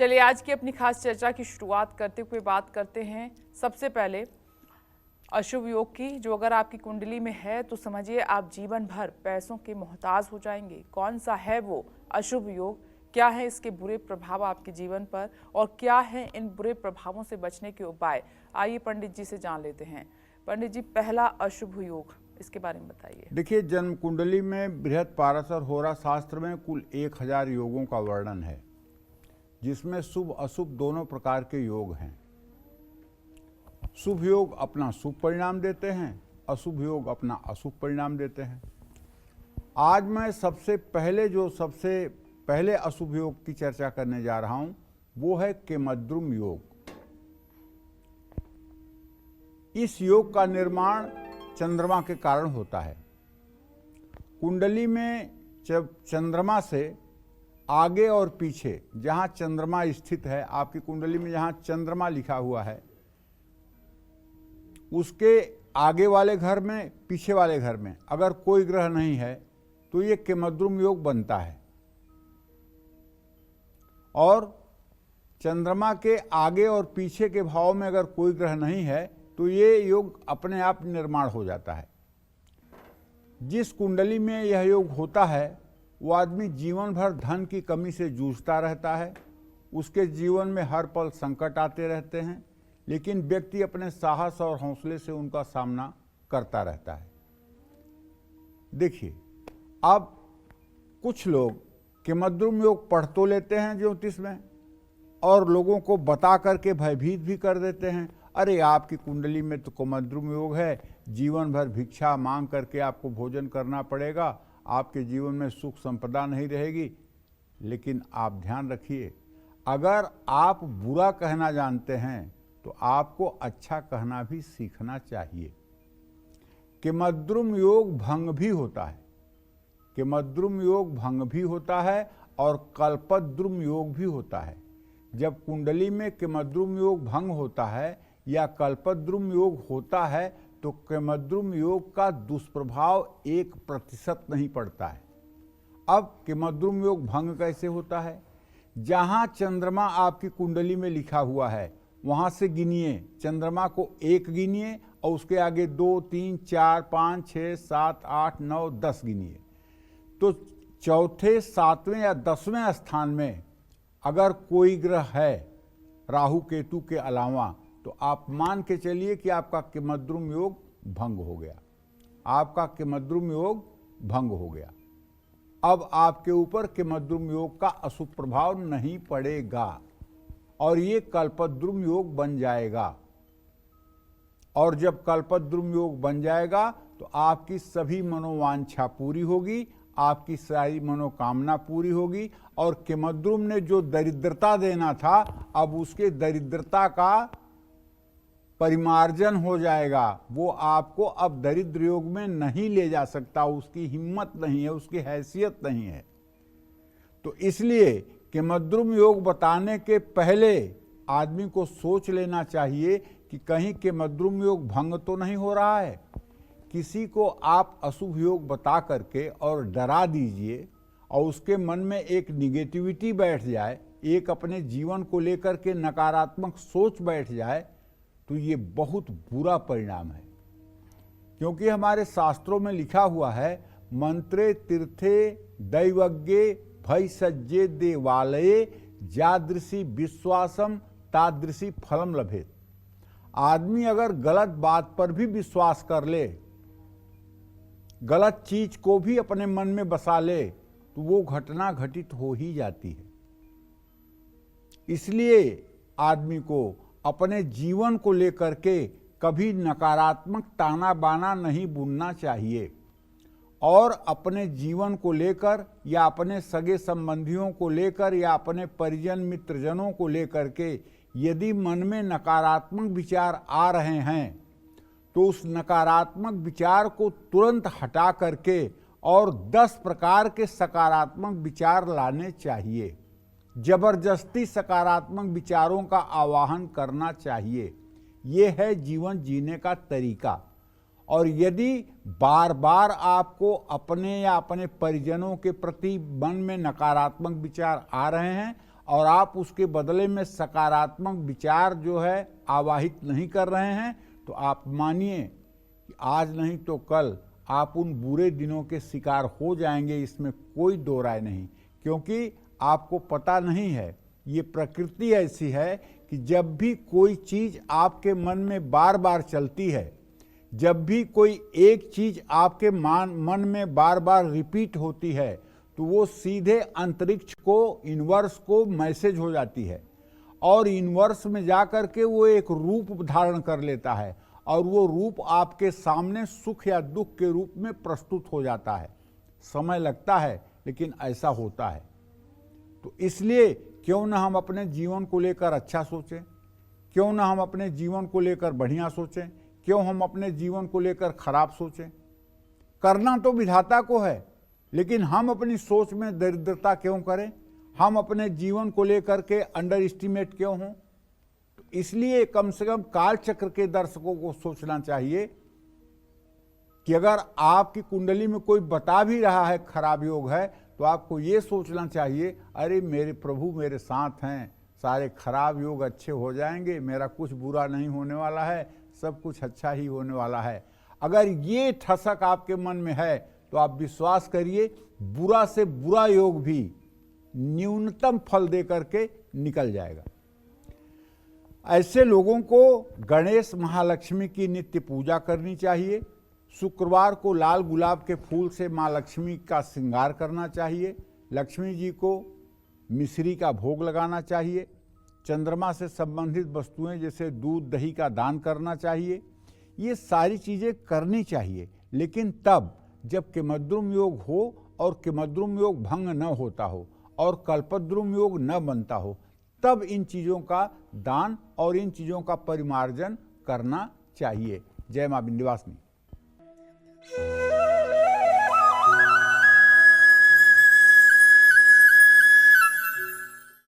चलिए आज की अपनी खास चर्चा की शुरुआत करते हुए बात करते हैं सबसे पहले अशुभ योग की, जो अगर आपकी कुंडली में है तो समझिए आप जीवन भर पैसों के मोहताज हो जाएंगे। कौन सा है वो अशुभ योग, क्या है इसके बुरे प्रभाव आपके जीवन पर और क्या है इन बुरे प्रभावों से बचने के उपाय, आइए पंडित जी से जान लेते हैं। पंडित जी, पहला अशुभ योग, इसके बारे में बताइए। देखिए, जन्म कुंडली में बृहत पारस और होरा शास्त्र में कुल 1000 योगों का वर्णन है, जिसमें शुभ अशुभ दोनों प्रकार के योग हैं। शुभ योग अपना शुभ परिणाम देते हैं, अशुभ योग अपना अशुभ परिणाम देते हैं। आज मैं सबसे पहले अशुभ योग की चर्चा करने जा रहा हूं, वो है केमद्रुम योग। इस योग का निर्माण चंद्रमा के कारण होता है। कुंडली में जब चंद्रमा से आगे और पीछे, जहां चंद्रमा स्थित है, आपकी कुंडली में जहां चंद्रमा लिखा हुआ है, उसके आगे वाले घर में, पीछे वाले घर में अगर कोई ग्रह नहीं है तो ये केमद्रुम योग बनता है। और चंद्रमा के आगे और पीछे के भाव में अगर कोई ग्रह नहीं है तो ये योग अपने आप निर्माण हो जाता है। जिस कुंडली में यह योग होता है वो आदमी जीवन भर धन की कमी से जूझता रहता है। उसके जीवन में हर पल संकट आते रहते हैं, लेकिन व्यक्ति अपने साहस और हौसले से उनका सामना करता रहता है। देखिए, अब कुछ लोग केमद्रुम योग पढ़ तो लेते हैं ज्योतिष में और लोगों को बता करके भयभीत भी कर देते हैं। अरे, आपकी कुंडली में तो केमद्रुम योग है, जीवन भर भिक्षा मांग करके आपको भोजन करना पड़ेगा, आपके जीवन में सुख संपदा नहीं रहेगी। लेकिन आप ध्यान रखिए, अगर आप बुरा कहना जानते हैं तो आपको अच्छा कहना भी सीखना चाहिए। केमद्रुम योग भंग भी होता है, केमद्रुम योग भंग भी होता है और कल्पद्रुम योग भी होता है। जब कुंडली में केमद्रुम योग भंग होता है या कल्पद्रुम योग होता है तो केमद्रुम योग का दुष्प्रभाव 1% नहीं पड़ता है। अब केमद्रुम योग भंग कैसे होता है? जहां चंद्रमा आपकी कुंडली में लिखा हुआ है वहां से गिनिए, चंद्रमा को 1 गिनिए और उसके आगे 2, 3, 4, 5, 6, 7, 8, 9, 10 गिनिए। तो चौथे, 7वें या 10वें स्थान में अगर कोई ग्रह है राहु केतु के अलावा, तो आप मान के चलिए कि आपका केमद्रुम योग भंग हो गया, आपका केमद्रुम योग भंग हो गया। अब आपके ऊपर केमद्रुम योग का अशुभ प्रभाव नहीं पड़ेगा और ये कल्पद्रुम योग बन जाएगा। और जब कल्पद्रुम योग बन जाएगा तो आपकी सभी मनोवांछा पूरी होगी, आपकी सारी मनोकामना पूरी होगी और केमद्रुम ने जो दरिद्रता देना था, अब उसके दरिद्रता का परिमार्जन हो जाएगा। वो आपको अब दरिद्र योग में नहीं ले जा सकता, उसकी हिम्मत नहीं है, उसकी हैसियत नहीं है। तो इसलिए केमद्रुम योग बताने के पहले आदमी को सोच लेना चाहिए कि कहीं केमद्रुम योग भंग तो नहीं हो रहा है। किसी को आप अशुभ योग बता करके और डरा दीजिए और उसके मन में एक निगेटिविटी बैठ जाए, एक अपने जीवन को लेकर के नकारात्मक सोच बैठ जाए, तो ये बहुत बुरा परिणाम है। क्योंकि हमारे शास्त्रों में लिखा हुआ है, मंत्रे तीर्थे दैवज्ञे भय सज्जे देवालये जादृशी विश्वासम तादृशी फलम लभेत। आदमी अगर गलत बात पर भी विश्वास कर ले, गलत चीज को भी अपने मन में बसा ले, तो वो घटना घटित हो ही जाती है। इसलिए आदमी को अपने जीवन को लेकर के कभी नकारात्मक ताना बाना नहीं बुनना चाहिए और अपने जीवन को लेकर या अपने सगे संबंधियों को लेकर या अपने परिजन मित्रजनों को लेकर के यदि मन में नकारात्मक विचार आ रहे हैं तो उस नकारात्मक विचार को तुरंत हटा करके और 10 प्रकार के सकारात्मक विचार लाने चाहिए। जबरदस्ती सकारात्मक विचारों का आवाहन करना चाहिए। ये है जीवन जीने का तरीका। और यदि बार बार आपको अपने या अपने परिजनों के प्रति मन में नकारात्मक विचार आ रहे हैं और आप उसके बदले में सकारात्मक विचार जो है आवाहित नहीं कर रहे हैं, तो आप मानिए कि आज नहीं तो कल आप उन बुरे दिनों के शिकार हो जाएंगे। इसमें कोई दो राय नहीं, क्योंकि आपको पता नहीं है, ये प्रकृति ऐसी है कि जब भी कोई चीज आपके मन में बार बार चलती है, जब भी कोई एक चीज आपके मन में बार बार रिपीट होती है, तो वो सीधे अंतरिक्ष को, यूनिवर्स को मैसेज हो जाती है और यूनिवर्स में जाकर के वो एक रूप धारण कर लेता है और वो रूप आपके सामने सुख या दुख के रूप में प्रस्तुत हो जाता है। समय लगता है, लेकिन ऐसा होता है। तो इसलिए क्यों ना हम अपने जीवन को लेकर अच्छा सोचें, क्यों ना हम अपने जीवन को लेकर बढ़िया सोचें, क्यों हम अपने जीवन को लेकर खराब सोचें। करना तो विधाता को है, लेकिन हम अपनी सोच में दरिद्रता क्यों करें, हम अपने जीवन को लेकर के अंडर एस्टिमेट क्यों हों। तो इसलिए कम से कम काल चक्र के दर्शकों को सोचना चाहिए कि अगर आपकी कुंडली में कोई बता भी रहा है खराब योग है, तो आपको ये सोचना चाहिए, अरे मेरे प्रभु मेरे साथ हैं, सारे खराब योग अच्छे हो जाएंगे, मेरा कुछ बुरा नहीं होने वाला है, सब कुछ अच्छा ही होने वाला है। अगर ये ठसक आपके मन में है तो आप विश्वास करिए, बुरा से बुरा योग भी न्यूनतम फल दे करके निकल जाएगा। ऐसे लोगों को गणेश महालक्ष्मी की नित्य पूजा करनी चाहिए। शुक्रवार को लाल गुलाब के फूल से माँ लक्ष्मी का श्रृंगार करना चाहिए। लक्ष्मी जी को मिश्री का भोग लगाना चाहिए। चंद्रमा से संबंधित वस्तुएं जैसे दूध दही का दान करना चाहिए। ये सारी चीज़ें करनी चाहिए, लेकिन तब जब किमद्रुम योग हो और किमद्रुम योग भंग न होता हो और कल्पद्रुम योग न बनता हो, तब इन चीज़ों का दान और इन चीज़ों का परिमार्जन करना चाहिए। जय मां विंध्यवासिनी।